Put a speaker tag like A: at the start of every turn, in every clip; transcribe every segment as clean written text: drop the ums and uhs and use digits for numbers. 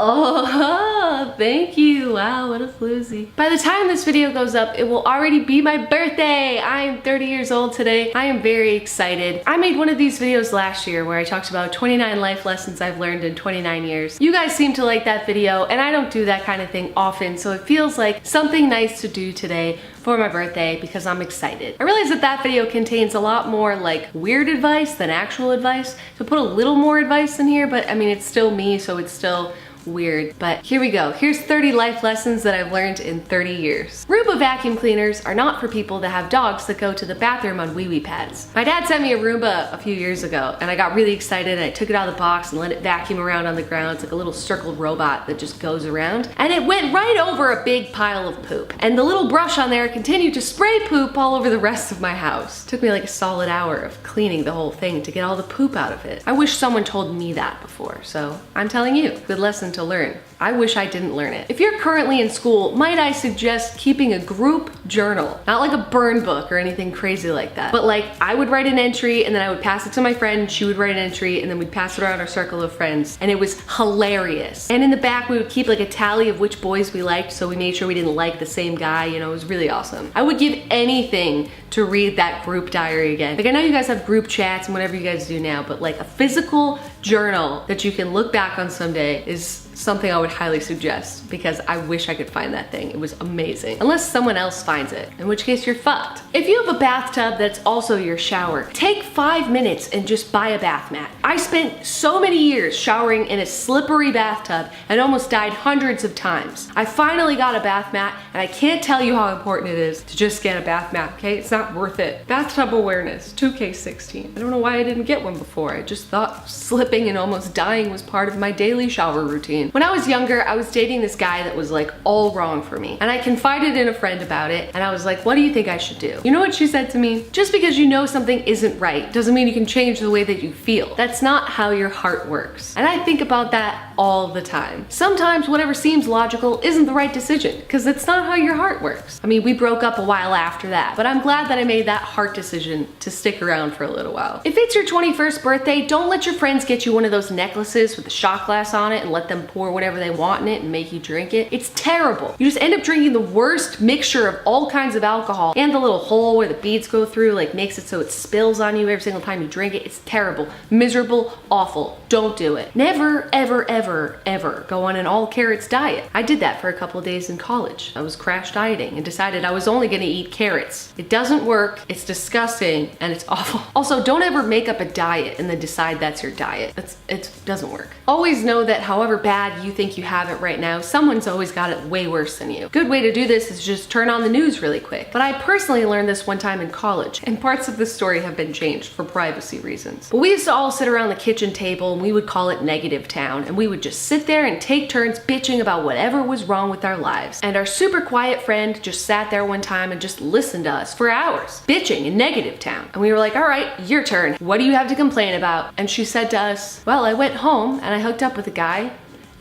A: Oh, thank you. Wow, what a floozy. By the time this video goes up, it will already be my birthday. I am 30 years old today. I am very excited. I made one of these videos last year where I talked about 29 life lessons I've learned in 29 years. You guys seem to like that video, and I don't do that kind of thing often, so it feels like something nice to do today for my birthday because I'm excited. I realize that that video contains a lot more like weird advice than actual advice. So put a little more advice in here, but I mean, it's still me, so it's still weird. But here we go. Here's 30 life lessons that I've learned in 30 years. Roomba vacuum cleaners are not for people that have dogs that go to the bathroom on wee-wee pads. My dad sent me a Roomba a few years ago, and I got really excited, and I took it out of the box and let it vacuum around on the ground. It's like a little circled robot that just goes around, and it went right over a big pile of poop. And the little brush on there continued to spray poop all over the rest of my house. It took me like a solid hour of cleaning the whole thing to get all the poop out of it. I wish someone told me that before, so I'm telling you, good lesson to learn. I wish I didn't learn it. If you're currently in school, might I suggest keeping a group journal? Not like a burn book or anything crazy like that, but like I would write an entry and then I would pass it to my friend, she would write an entry, and then we'd pass it around our circle of friends, and it was hilarious. And in the back we would keep like a tally of which boys we liked, so we made sure we didn't like the same guy, you know, it was really awesome. I would give anything to read that group diary again. Like I know you guys have group chats and whatever you guys do now, but like a physical journal that you can look back on someday is something I would highly suggest because I wish I could find that thing. It was amazing. Unless someone else finds it, in which case you're fucked. If you have a bathtub that's also your shower, take 5 minutes and just buy a bath mat. I spent so many years showering in a slippery bathtub and almost died hundreds of times. I finally got a bath mat, and I can't tell you how important it is to just get a bath mat, okay? It's not worth it. Bathtub awareness, 2K16. I don't know why I didn't get one before. I just thought slipping and almost dying was part of my daily shower routine. When I was younger, I was dating this guy that was like all wrong for me, and I confided in a friend about it, and I was like, what do you think I should do? You know what she said to me? Just because you know something isn't right doesn't mean you can change the way that you feel. That's not how your heart works. And I think about that all the time. Sometimes whatever seems logical isn't the right decision because it's not how your heart works. I mean, we broke up a while after that, but I'm glad that I made that heart decision to stick around for a little while. If it's your 21st birthday, don't let your friends get you one of those necklaces with a shot glass on it and let them pour whatever they want in it and make you drink it. It's terrible. You just end up drinking the worst mixture of all kinds of alcohol, and the little hole where the beads go through like makes it so it spills on you every single time you drink it. It's terrible, miserable, awful. Don't do it. Never, ever, ever, ever go on an all carrots diet. I did that for a couple of days in college. I was crash dieting and decided I was only gonna eat carrots. It doesn't work, it's disgusting, and it's awful. Also, don't ever make up a diet and then decide that's your diet. It doesn't work. Always know that however bad you think you have it right now, someone's always got it way worse than you. Good way to do this is just turn on the news really quick. But I personally learned this one time in college, and parts of the story have been changed for privacy reasons. But we used to all sit around the kitchen table, and we would call it Negative Town, and we would just sit there and take turns bitching about whatever was wrong with our lives. And our super quiet friend just sat there one time and just listened to us for hours, bitching in Negative Town. And we were like, all right, your turn. What do you have to complain about? And she said to us, well, I went home and I hooked up with a guy,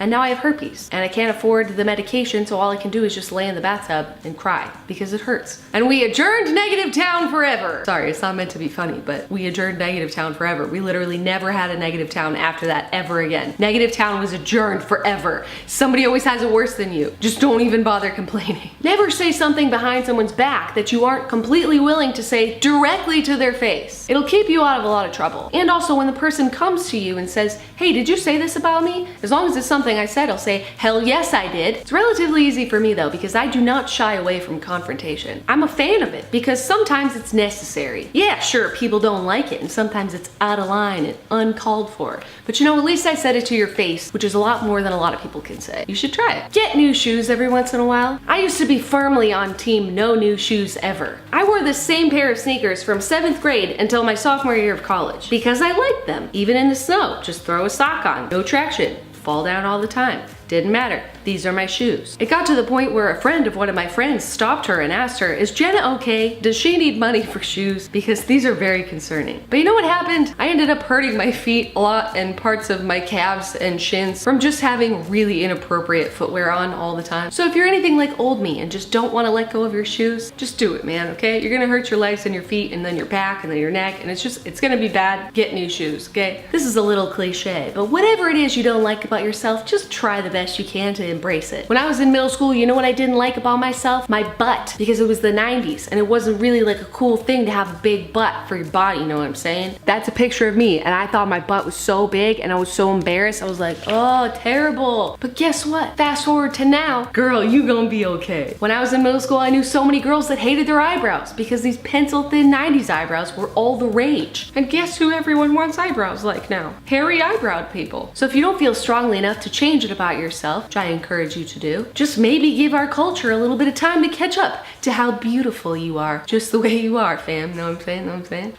A: and now I have herpes, and I can't afford the medication, so all I can do is just lay in the bathtub and cry because it hurts. And we adjourned Negative Town forever. Sorry, it's not meant to be funny, but we adjourned Negative Town forever. We literally never had a Negative Town after that ever again. Negative Town was adjourned forever. Somebody always has it worse than you. Just don't even bother complaining. Never say something behind someone's back that you aren't completely willing to say directly to their face. It'll keep you out of a lot of trouble. And also, when the person comes to you and says, hey, did you say this about me? As long as it's something I said, I'll say, hell yes I did. It's relatively easy for me though, because I do not shy away from confrontation. I'm a fan of it because sometimes it's necessary. Yeah, sure, people don't like it, and sometimes it's out of line and uncalled for. But you know, at least I said it to your face, which is a lot more than a lot of people can say. You should try it. Get new shoes every once in a while. I used to be firmly on team no new shoes ever. I wore the same pair of sneakers from 7th grade until my sophomore year of college because I liked them. Even in the snow, just throw a sock on, no traction. Fall down all the time. Didn't matter. these are my shoes. It got to the point where a friend of one of my friends stopped her and asked her, is Jenna okay? Does she need money for shoes? Because these are very concerning. But you know what happened? I ended up hurting my feet a lot and parts of my calves and shins from just having really inappropriate footwear on all the time. So if you're anything like old me and just don't want to let go of your shoes, just do it, man, okay? You're gonna hurt your legs and your feet and then your back and then your neck, and it's gonna be bad. Get new shoes, okay? This is a little cliche, but whatever it is you don't like about yourself, just try the best you can to embrace it. When I was in middle school, you know what I didn't like about myself? My butt, because it was the 90s and it wasn't really like a cool thing to have a big butt for your body, you know what I'm saying? That's a picture of me and I thought my butt was so big and I was so embarrassed. I was like, oh, terrible. But guess what? Fast forward to now, girl, you gonna be okay. When I was in middle school, I knew so many girls that hated their eyebrows because these pencil thin 90s eyebrows were all the rage. And guess who everyone wants eyebrows like now? Hairy eyebrowed people. So if you don't feel strongly enough to change it about yourself, which I encourage you to do, just maybe give our culture a little bit of time to catch up to how beautiful you are, just the way you are, fam. Know what I'm saying? Know what I'm saying?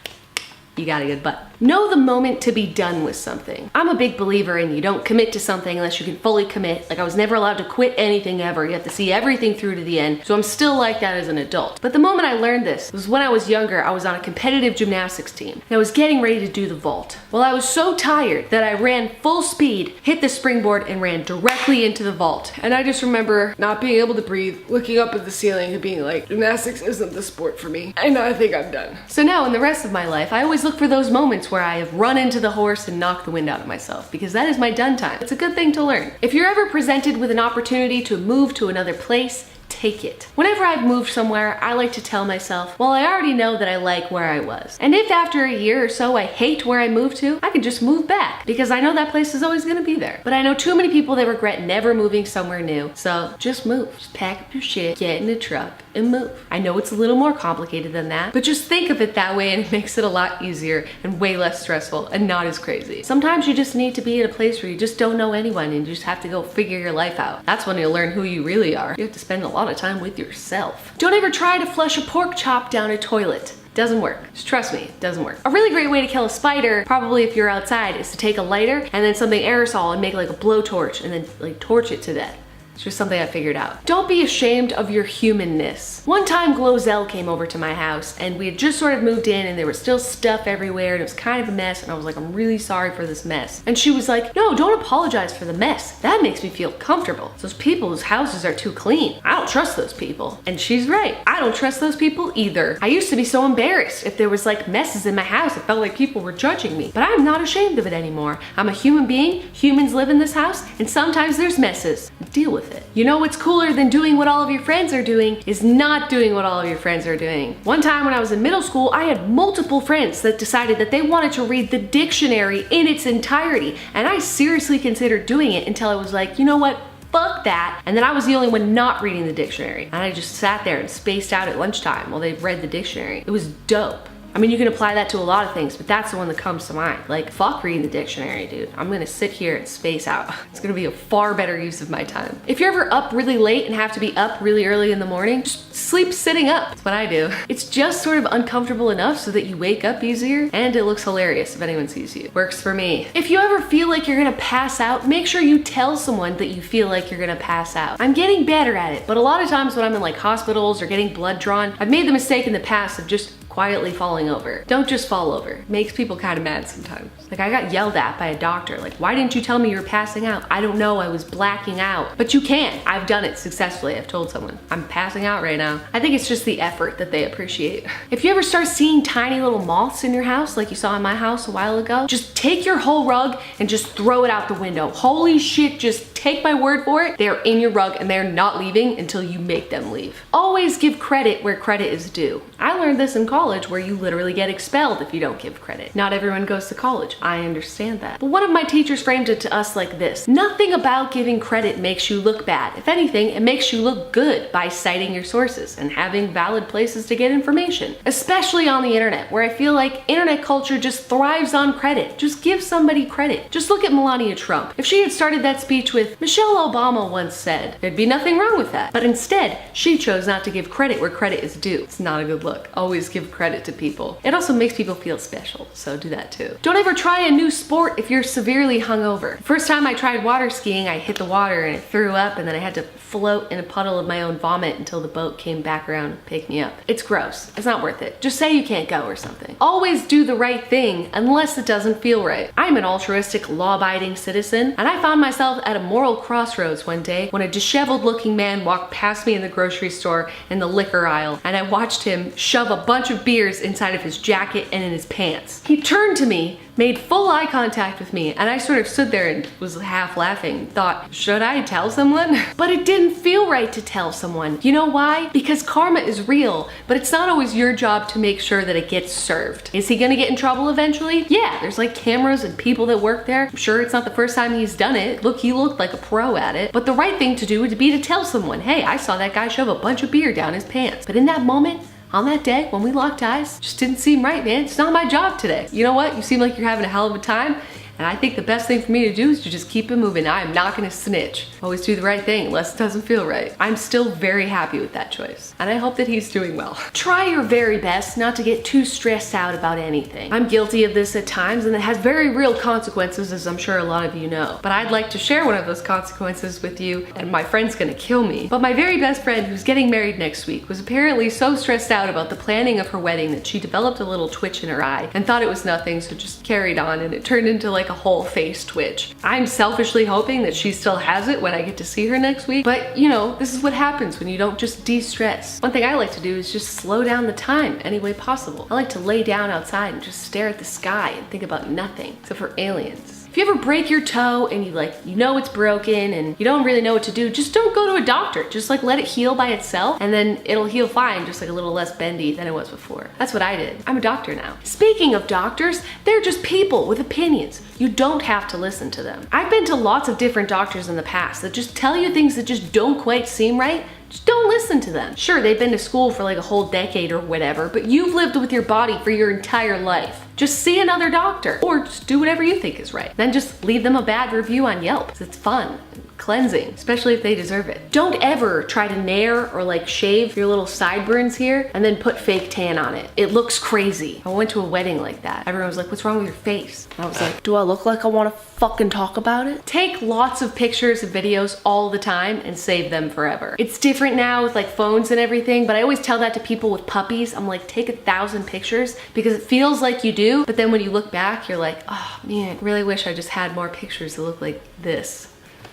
A: You got a good butt. Know the moment to be done with something. I'm a big believer in you don't commit to something unless you can fully commit. Like I was never allowed to quit anything ever. You have to see everything through to the end. So I'm still like that as an adult. But the moment I learned this was when I was younger. I was on a competitive gymnastics team and I was getting ready to do the vault. Well, I was so tired that I ran full speed, hit the springboard and ran directly into the vault. And I just remember not being able to breathe, looking up at the ceiling and being like, gymnastics isn't the sport for me. I know, I think I'm done. So now in the rest of my life, I always look for those moments where I have run into the horse and knocked the wind out of myself, because that is my done time. It's a good thing to learn. If you're ever presented with an opportunity to move to another place, take it. Whenever I've moved somewhere, I like to tell myself, well, I already know that I like where I was. And if after a year or so I hate where I moved to, I can just move back because I know that place is always gonna be there. But I know too many people that regret never moving somewhere new. So just move. Just pack up your shit, get in a truck, and move. I know it's a little more complicated than that, but just think of it that way and it makes it a lot easier and way less stressful and not as crazy. Sometimes you just need to be in a place where you just don't know anyone and you just have to go figure your life out. That's when you'll learn who you really are. You have to spend a lot of time with yourself. Don't ever try to flush a pork chop down a toilet. Doesn't work. Just trust me, it doesn't work. A really great way to kill a spider, probably if you're outside, is to take a lighter and then something aerosol and make like a blowtorch and then like torch it to death. It's just something I figured out. Don't be ashamed of your humanness. One time Glozell came over to my house and we had just sort of moved in and there was still stuff everywhere and it was kind of a mess and I was like, I'm really sorry for this mess. And she was like, no, don't apologize for the mess. That makes me feel comfortable. Those people whose houses are too clean. I don't trust those people. And she's right. I don't trust those people either. I used to be so embarrassed if there was like messes in my house. It felt like people were judging me, but I'm not ashamed of it anymore. I'm a human being. Humans live in this house and sometimes there's messes. Deal with it. You know what's cooler than doing what all of your friends are doing is not doing what all of your friends are doing. One time when I was in middle school, I had multiple friends that decided that they wanted to read the dictionary in its entirety, and I seriously considered doing it until I was like, you know what? Fuck that. And then I was the only one not reading the dictionary. And I just sat there and spaced out at lunchtime while they read the dictionary. It was dope. I mean, you can apply that to a lot of things, but that's the one that comes to mind. Like, fuck reading the dictionary, dude. I'm gonna sit here and space out. It's gonna be a far better use of my time. If you're ever up really late and have to be up really early in the morning, just sleep sitting up. That's what I do. It's just sort of uncomfortable enough so that you wake up easier and it looks hilarious if anyone sees you. Works for me. If you ever feel like you're gonna pass out, make sure you tell someone that you feel like you're gonna pass out. I'm getting better at it, but a lot of times when I'm in like hospitals or getting blood drawn, I've made the mistake in the past of just quietly falling over. Don't just fall over. It makes people kind of mad sometimes. Like I got yelled at by a doctor, like, why didn't you tell me you were passing out? I don't know, I was blacking out. But you can. I've done it successfully. I've told someone, I'm passing out right now. I think it's just the effort that they appreciate. If you ever start seeing tiny little moths in your house, like you saw in my house a while ago, just take your whole rug and just throw it out the window. Holy shit, just take my word for it. They're in your rug and they're not leaving until you make them leave. Always give credit where credit is due. I learned this in college where you literally get expelled if you don't give credit. Not everyone goes to college. I understand that. But one of my teachers framed it to us like this. Nothing about giving credit makes you look bad. If anything, it makes you look good by citing your sources and having valid places to get information. Especially on the internet, where I feel like internet culture just thrives on credit. Just give somebody credit. Just look at Melania Trump. If she had started that speech with, with. Michelle Obama once said there'd be nothing wrong with that. But instead, she chose not to give credit where credit is due. It's not a good look. Always give credit to people. It also makes people feel special, so do that too. Don't ever try a new sport if you're severely hungover. First time I tried water skiing, I hit the water and it threw up, and then I had to float in a puddle of my own vomit until the boat came back around and picked me up. It's gross. It's not worth it. Just say you can't go or something. Always do the right thing unless it doesn't feel right. I'm an altruistic, law-abiding citizen, and I found myself at a moral crossroads one day when a disheveled-looking man walked past me in the grocery store in the liquor aisle, and I watched him shove a bunch of beers inside of his jacket and in his pants. He turned to me, made full eye contact with me, and I sort of stood there and was half laughing, thought, should I tell someone? But it didn't feel right to tell someone. You know why? Because karma is real, but it's not always your job to make sure that it gets served. Is he gonna get in trouble eventually? Yeah, there's like cameras and people that work there. I'm sure it's not the first time he's done it. Look, he looked like a pro at it. But the right thing to do would be to tell someone, hey, I saw that guy shove a bunch of beer down his pants. But in that moment, on that day, when we locked eyes, just didn't seem right, man. It's not my job today. You know what? You seem like you're having a hell of a time. And I think the best thing for me to do is to just keep it moving. I am not gonna snitch. Always do the right thing unless it doesn't feel right. I'm still very happy with that choice. And I hope that he's doing well. Try your very best not to get too stressed out about anything. I'm guilty of this at times, and it has very real consequences, as I'm sure a lot of you know. But I'd like to share one of those consequences with you, and my friend's gonna kill me. But my very best friend, who's getting married next week, was apparently so stressed out about the planning of her wedding that she developed a little twitch in her eye and thought it was nothing, so just carried on, and it turned into like a whole face twitch. I'm selfishly hoping that she still has it when I get to see her next week, but you know, this is what happens when you don't just de-stress. One thing I like to do is just slow down the time any way possible. I like to lay down outside and just stare at the sky and think about nothing except for aliens. If you ever break your toe and you know it's broken and you don't really know what to do, just don't go to a doctor. Just like let it heal by itself, and then it'll heal fine, just like a little less bendy than it was before. That's what I did. I'm a doctor now. Speaking of doctors, they're just people with opinions. You don't have to listen to them. I've been to lots of different doctors in the past that just tell you things that just don't quite seem right. Just don't listen to them. Sure, they've been to school for like a whole decade or whatever, but you've lived with your body for your entire life. Just see another doctor, or just do whatever you think is right. Then just leave them a bad review on Yelp, 'cause it's fun. Cleansing, especially if they deserve it. Don't ever try to nair or like shave your little sideburns here and then put fake tan on it. It looks crazy. I went to a wedding like that. Everyone was like, what's wrong with your face? And I was like, do I look like I want to fucking talk about it? Take lots of pictures and videos all the time and save them forever. It's different now with like phones and everything, but I always tell that to people with puppies. I'm like, take 1,000 pictures because it feels like you do, but then when you look back, you're like, oh man, I really wish I just had more pictures that look like this.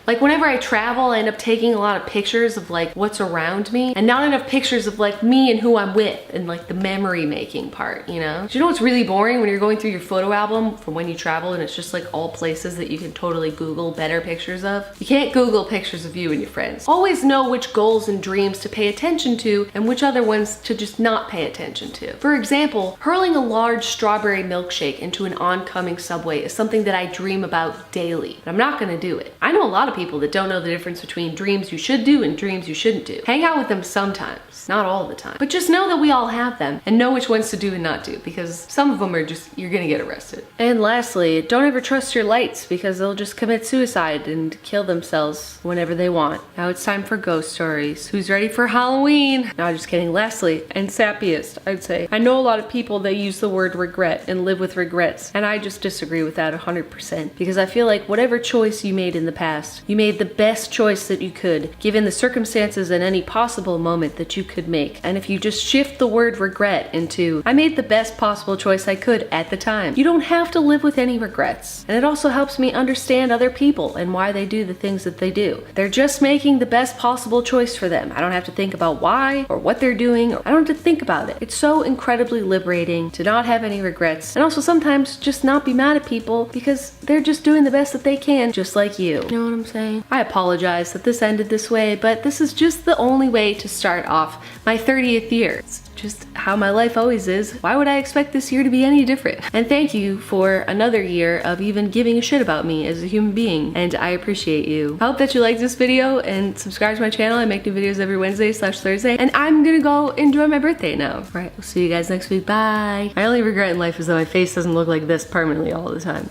A: Like whenever I travel, I end up taking a lot of pictures of like what's around me and not enough pictures of like me and who I'm with and like the memory making part, you know? Do you know what's really boring when you're going through your photo album from when you travel and it's just like all places that you can totally Google better pictures of? You can't Google pictures of you and your friends. Always know which goals and dreams to pay attention to and which other ones to just not pay attention to. For example, hurling a large strawberry milkshake into an oncoming subway is something that I dream about daily, but I'm not gonna do it. I know a lot of people that don't know the difference between dreams you should do and dreams you shouldn't do. Hang out with them sometimes, not all the time. But just know that we all have them and know which ones to do and not do, because some of them are just, you're gonna get arrested. And lastly, don't ever trust your lights because they'll just commit suicide and kill themselves whenever they want. Now it's time for ghost stories. Who's ready for Halloween? No, just kidding. Lastly, and sappiest, I'd say, I know a lot of people that use the word regret and live with regrets, and I just disagree with that 100% because I feel like whatever choice you made in the past, you made the best choice that you could, given the circumstances and any possible moment that you could make. And if you just shift the word regret into, I made the best possible choice I could at the time, you don't have to live with any regrets. And it also helps me understand other people and why they do the things that they do. They're just making the best possible choice for them. I don't have to think about why or what they're doing, or I don't have to think about it. It's so incredibly liberating to not have any regrets, and also sometimes just not be mad at people because they're just doing the best that they can, just like you. You know what I'm saying? I apologize that this ended this way, but this is just the only way to start off my 30th year. It's just how my life always is. Why would I expect this year to be any different? And thank you for another year of even giving a shit about me as a human being, and I appreciate you. I hope that you liked this video and subscribe to my channel. I make new videos every Wednesday/Thursday, and I'm gonna go enjoy my birthday now. All right, we'll see you guys next week. Bye. My only regret in life is that my face doesn't look like this permanently all the time.